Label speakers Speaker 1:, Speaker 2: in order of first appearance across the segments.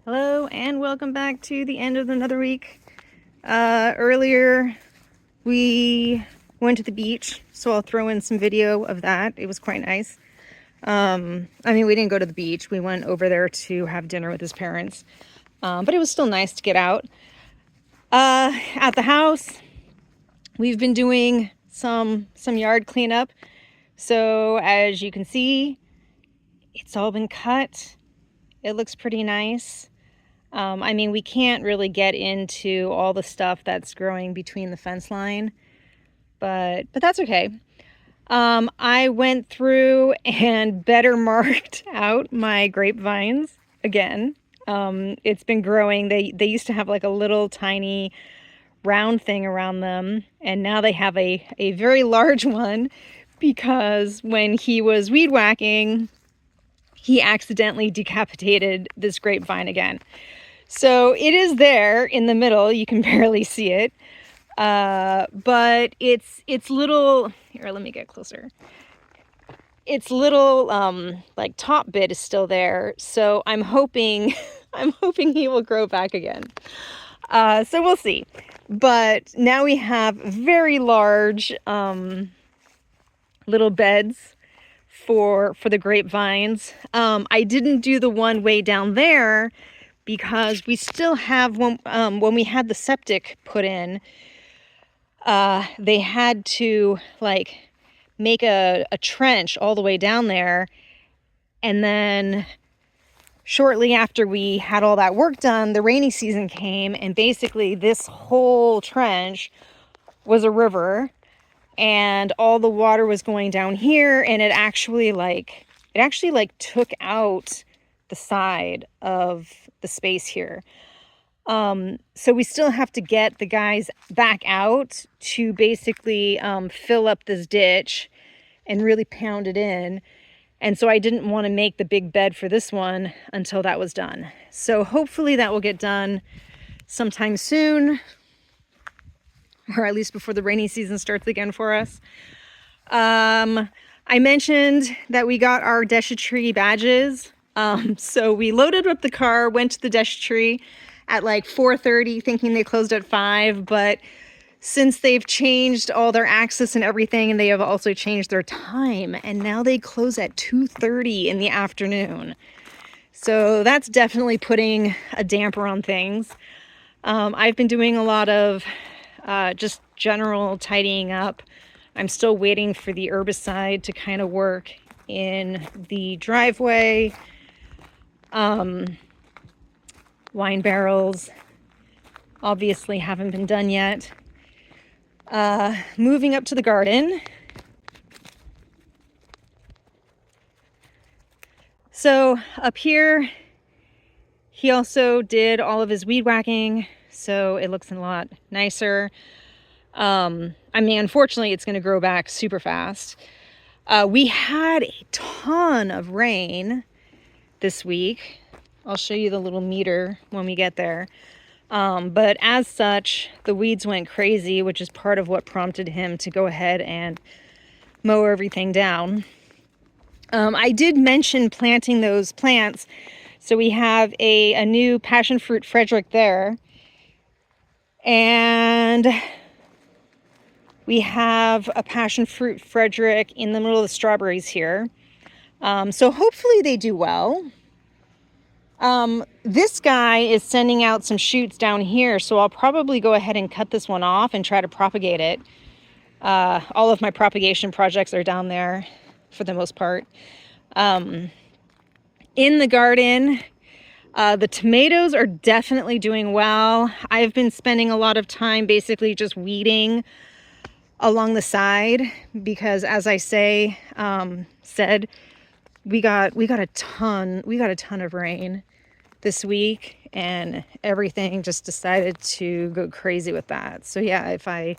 Speaker 1: Hello and welcome back to the end of another week. Earlier we went to the beach, so I'll throw in some video of that. It was quite nice. We didn't go to the beach. We went over there to have dinner with his parents. But it was still nice to get out. At the house, we've been doing some yard cleanup. So as you can see, it's all been cut. It looks pretty nice. We can't really get into all the stuff that's growing between the fence line, but that's okay. I went through and better marked out my grapevines again. It's been growing. They used to have like a little tiny round thing around them, and now they have a very large one because when he was weed whacking, he accidentally decapitated this grapevine again. So it is there in the middle. You can barely see it. But it's little, here, let me get closer. Its little, like top bit is still there. So I'm hoping he will grow back again. So we'll see. But now we have very large, little beds for the grapevines. I didn't do the one way down there because we still have one. When we had the septic put in, they had to like make a trench all the way down there, and then shortly after we had all that work done, the rainy season came, and basically this whole trench was a river, and all the water was going down here, and it actually took out the side of the space here. So we still have to get the guys back out to basically fill up this ditch and really pound it in. And so I didn't want to make the big bed for this one until that was done. So hopefully that will get done sometime soon, or at least before the rainy season starts again for us. I mentioned that we got our déchetterie badges. So we loaded up the car, went to the déchetterie at like 4:30, thinking they closed at 5, but since they've changed all their access and everything, and they have also changed their time, and now they close at 2:30 in the afternoon. So that's definitely putting a damper on things. I've been doing a lot of just general tidying up. I'm still waiting for the herbicide to kind of work in the driveway. Wine barrels obviously haven't been done yet. Moving up to the garden. So up here, he also did all of his weed whacking, so it looks a lot nicer. Unfortunately, it's going to grow back super fast. We had a ton of rain this week. I'll show you the little meter when we get there. But as such, the weeds went crazy, which is part of what prompted him to go ahead and mow everything down. I did mention planting those plants. So we have a new passion fruit Frederick there. And we have a passion fruit Frederick in the middle of the strawberries here. So hopefully they do well. This guy is sending out some shoots down here, so I'll probably go ahead and cut this one off and try to propagate it. All of my propagation projects are down there for the most part. In the garden, the tomatoes are definitely doing well. I've been spending a lot of time basically just weeding along the side because, as I said, we got a ton of rain this week, and everything just decided to go crazy with that. So yeah, if I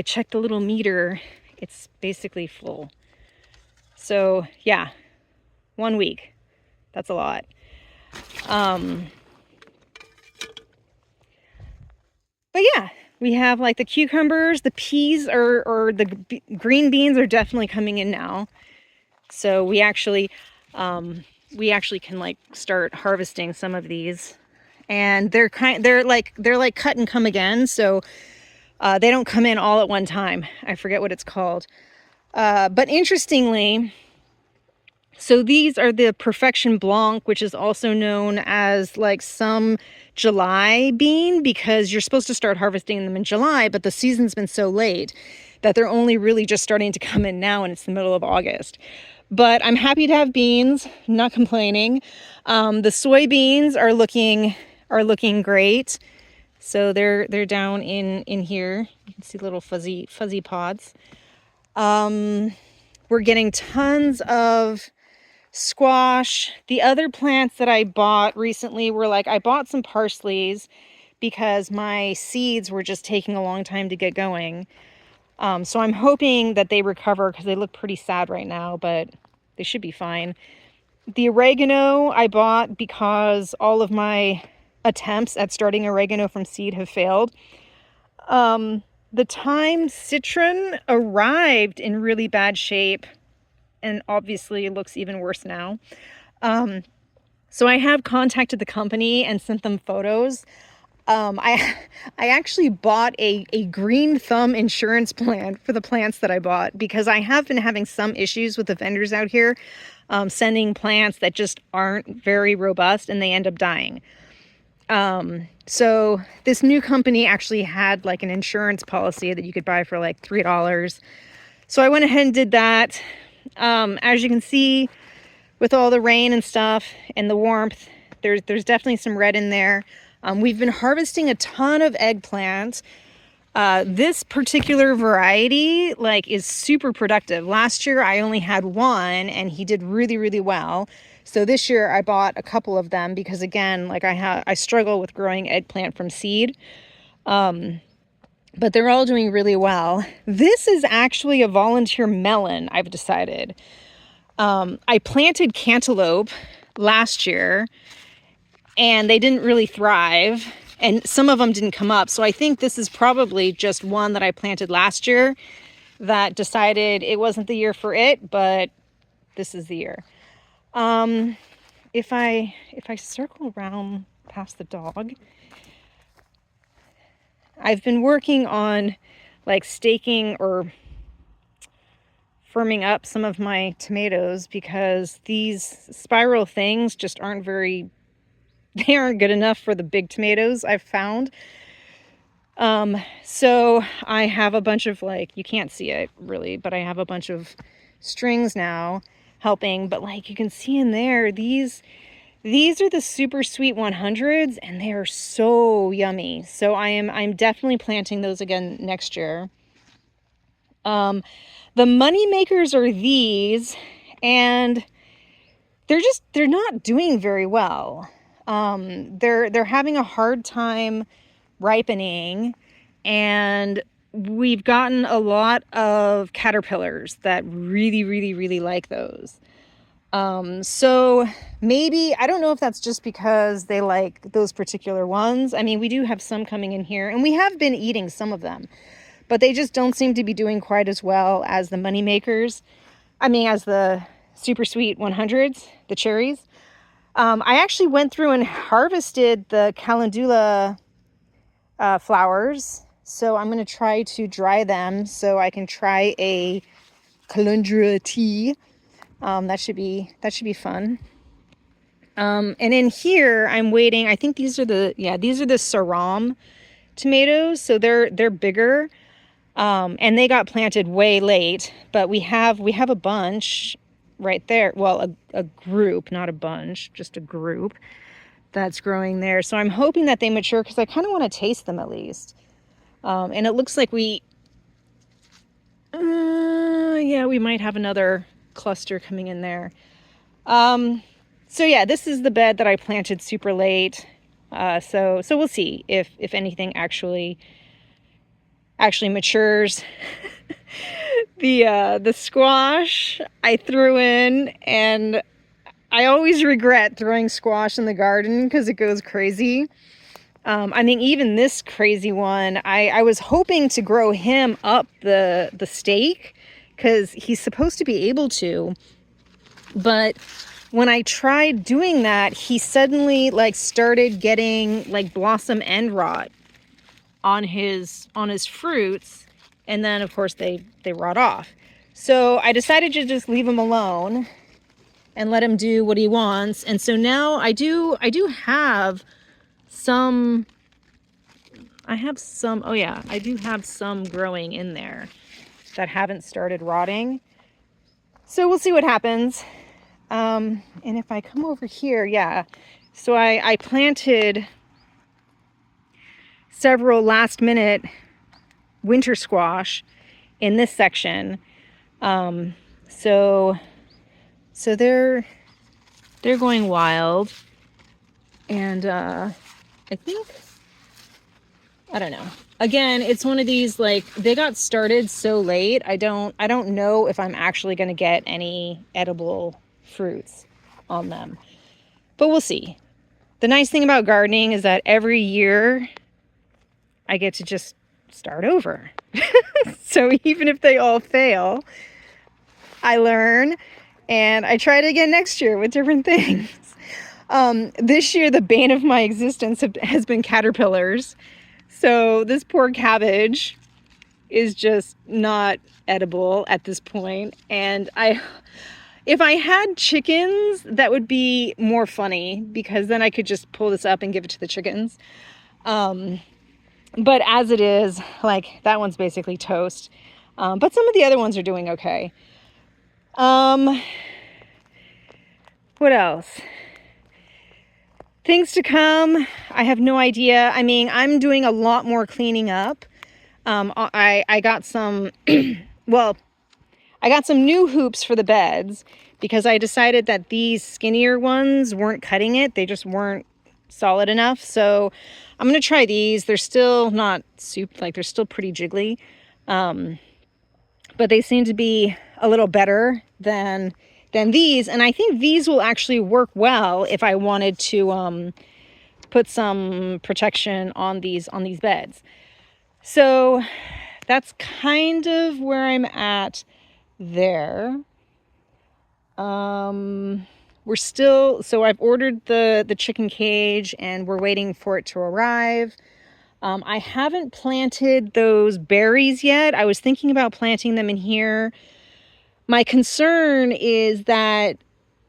Speaker 1: check the little meter, it's basically full. So yeah, 1 week. That's a lot. But yeah, we have like the cucumbers, the peas, or green beans are definitely coming in now. So we actually we actually can like start harvesting some of these. And they're like cut and come again, so they don't come in all at one time. I forget what it's called. But interestingly, so these are the Perfection Blanc, which is also known as like some July bean, because you're supposed to start harvesting them in July, but the season's been so late that they're only really just starting to come in now, and it's the middle of August. But I'm happy to have beans, not complaining. The soybeans are looking great. So they're down in here. You can see little fuzzy pods. We're getting tons of squash. The other plants that I bought recently were like, I bought some parsleys because my seeds were just taking a long time to get going. So I'm hoping that they recover, because they look pretty sad right now, but they should be fine. The oregano I bought because all of my attempts at starting oregano from seed have failed. The thyme citron arrived in really bad shape, and obviously it looks even worse now. So I have contacted the company and sent them photos. I actually bought a green thumb insurance plan for the plants that I bought, because I have been having some issues with the vendors out here sending plants that just aren't very robust, and they end up dying. So this new company actually had like an insurance policy that you could buy for like $3. So I went ahead and did that. As you can see, with all the rain and stuff and the warmth, there's definitely some red in there. We've been harvesting a ton of eggplants. This particular variety like is super productive. Last year I only had one, and he did really, really well. So this year I bought a couple of them, because again, like I struggle with growing eggplant from seed. But they're all doing really well. This is actually a volunteer melon, I've decided. I planted cantaloupe last year, and they didn't really thrive, and some of them didn't come up. So I think this is probably just one that I planted last year that decided it wasn't the year for it, but this is the year. If I circle around past the dog, I've been working on like staking or firming up some of my tomatoes, because these spiral things just aren't good enough for the big tomatoes I've found. So I have a bunch of, like, you can't see it really, but I have a bunch of strings now helping. But like you can see in there, these are the super sweet 100s, and they are so yummy. So I'm definitely planting those again next year. The money makers are these, and they're not doing very well. They're having a hard time ripening, and we've gotten a lot of caterpillars that really, really, really like those. So maybe, I don't know if that's just because they like those particular ones. I mean, we do have some coming in here, and we have been eating some of them, but they just don't seem to be doing quite as well as the money makers. I mean, as the super sweet 100s, the cherries. I actually went through and harvested the calendula flowers. So I'm going to try to dry them so I can try a calendula tea. That should be fun. And in here, I'm waiting. I think these are the Saram tomatoes. So they're bigger. And they got planted way late, but we have a bunch right there. Well, a group, not a bunch, just a group that's growing there. So I'm hoping that they mature, because I kind of want to taste them at least. And it looks like we might have another cluster coming in there. So yeah, this is the bed that I planted super late. So we'll see if anything actually matures. The squash I threw in, and I always regret throwing squash in the garden because it goes crazy. I think even this crazy one, I was hoping to grow him up the stake, because he's supposed to be able to, but when I tried doing that, he suddenly like started getting like blossom end rot on his fruits, and then of course they rot off. So I decided to just leave him alone and let him do what he wants. And so now I do have some, oh yeah, I do have some growing in there that haven't started rotting. So we'll see what happens. And if I come over here, yeah. So I planted several last minute winter squash in this section. So they're going wild. And I think, I don't know. Again, it's one of these, like, they got started so late. I don't know if I'm actually going to get any edible fruits on them. But we'll see. The nice thing about gardening is that every year I get to just start over. So even if they all fail, I learn and I try it again next year with different things. This year, the bane of my existence has been caterpillars. So this poor cabbage is just not edible at this point. And if I had chickens, that would be more funny, because then I could just pull this up and give it to the chickens. But as it is, like, that one's basically toast. But some of the other ones are doing okay. What else? Things to come, I have no idea. I mean, I'm doing a lot more cleaning up. I got some, well, I got some new hoops for the beds because I decided that these skinnier ones weren't cutting it. They just weren't solid enough. So I'm going to try these. They're still not super, like, they're still pretty jiggly. But they seem to be a little better than these. And I think these will actually work well if I wanted to put some protection on these beds. So that's kind of where I'm at there. We're still, so I've ordered the chicken cage and we're waiting for it to arrive. I haven't planted those berries yet. I was thinking about planting them in here. My concern is that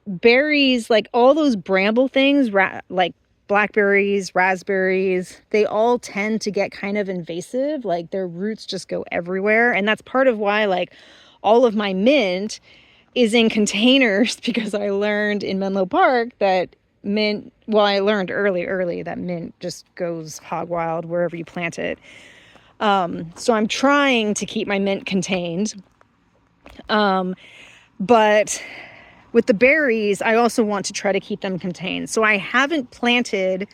Speaker 1: berries, like all those bramble things, like blackberries, raspberries, they all tend to get kind of invasive. Like their roots just go everywhere. And that's part of why, like, all of my mint is in containers, because I learned in Menlo Park that mint, well, I learned early that mint just goes hog wild wherever you plant it. So I'm trying to keep my mint contained. But with the berries, I also want to try to keep them contained. So I haven't planted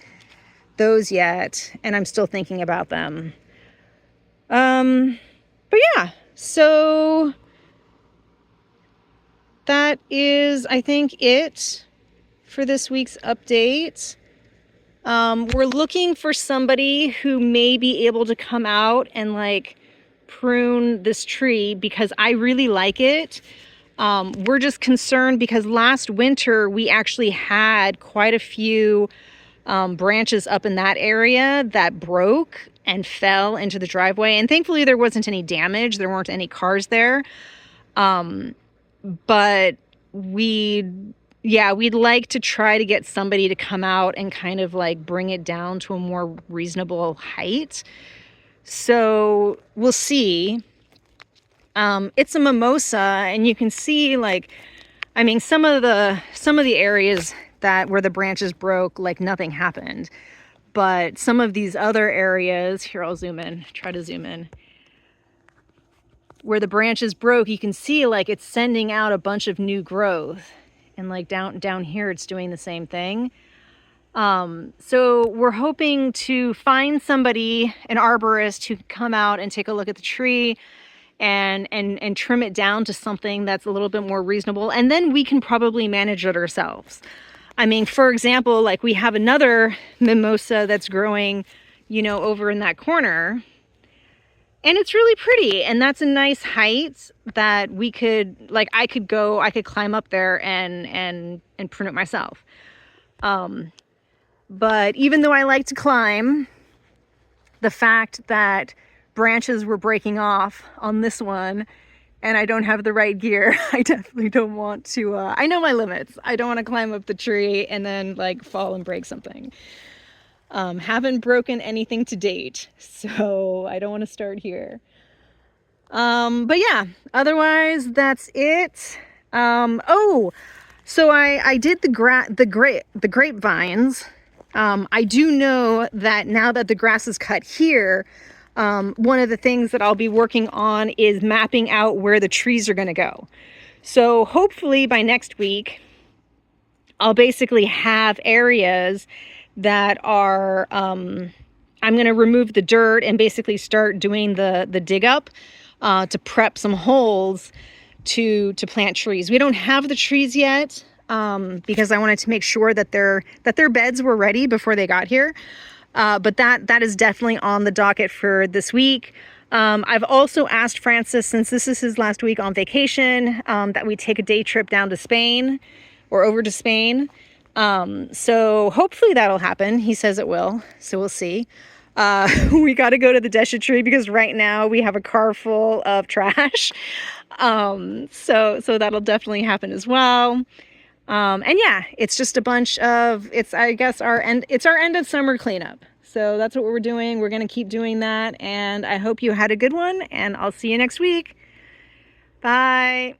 Speaker 1: those yet, and I'm still thinking about them. But yeah, so that is, I think, it for this week's update. We're looking for somebody who may be able to come out and, like, prune this tree because I really like it. We're just concerned because last winter we actually had quite a few branches up in that area that broke and fell into the driveway. And thankfully there wasn't any damage. There weren't any cars there. But we'd like to try to get somebody to come out and kind of, like, bring it down to a more reasonable height. So we'll see. It's a mimosa, and you can see, like, I mean, some of the areas where the branches broke, like, nothing happened. But some of these other areas, here, I'll try to zoom in. Where the branches broke, you can see, like, it's sending out a bunch of new growth. And, like, down here, it's doing the same thing. So we're hoping to find somebody, an arborist, who can come out and take a look at the tree and trim it down to something that's a little bit more reasonable. And then we can probably manage it ourselves. I mean, for example, like, we have another mimosa that's growing, you know, over in that corner. And it's really pretty, and that's a nice height that we could, like, I could climb up there and prune it myself. But even though I like to climb, the fact that branches were breaking off on this one and I don't have the right gear, I definitely don't want to, I know my limits. I don't want to climb up the tree and then like fall and break something. Haven't broken anything to date, so I don't want to start here. But yeah, otherwise that's it. Oh, so I did the grapevines. I do know that now that the grass is cut here, one of the things that I'll be working on is mapping out where the trees are going to go. So hopefully by next week, I'll basically have areas that are, I'm going to remove the dirt and basically start doing the dig up to prep some holes to plant trees. We don't have the trees yet because I wanted to make sure that their beds were ready before they got here. But that is definitely on the docket for this week. I've also asked Francis, since this is his last week on vacation, that we take a day trip down to Spain or over to Spain. So hopefully that'll happen. He says it will, so we'll see. We got to go to the déchetterie because right now we have a car full of trash. So that'll definitely happen as well. And yeah, it's just a bunch of, I guess it's our end of summer cleanup. So that's what we're doing. We're going to keep doing that. And I hope you had a good one, and I'll see you next week. Bye.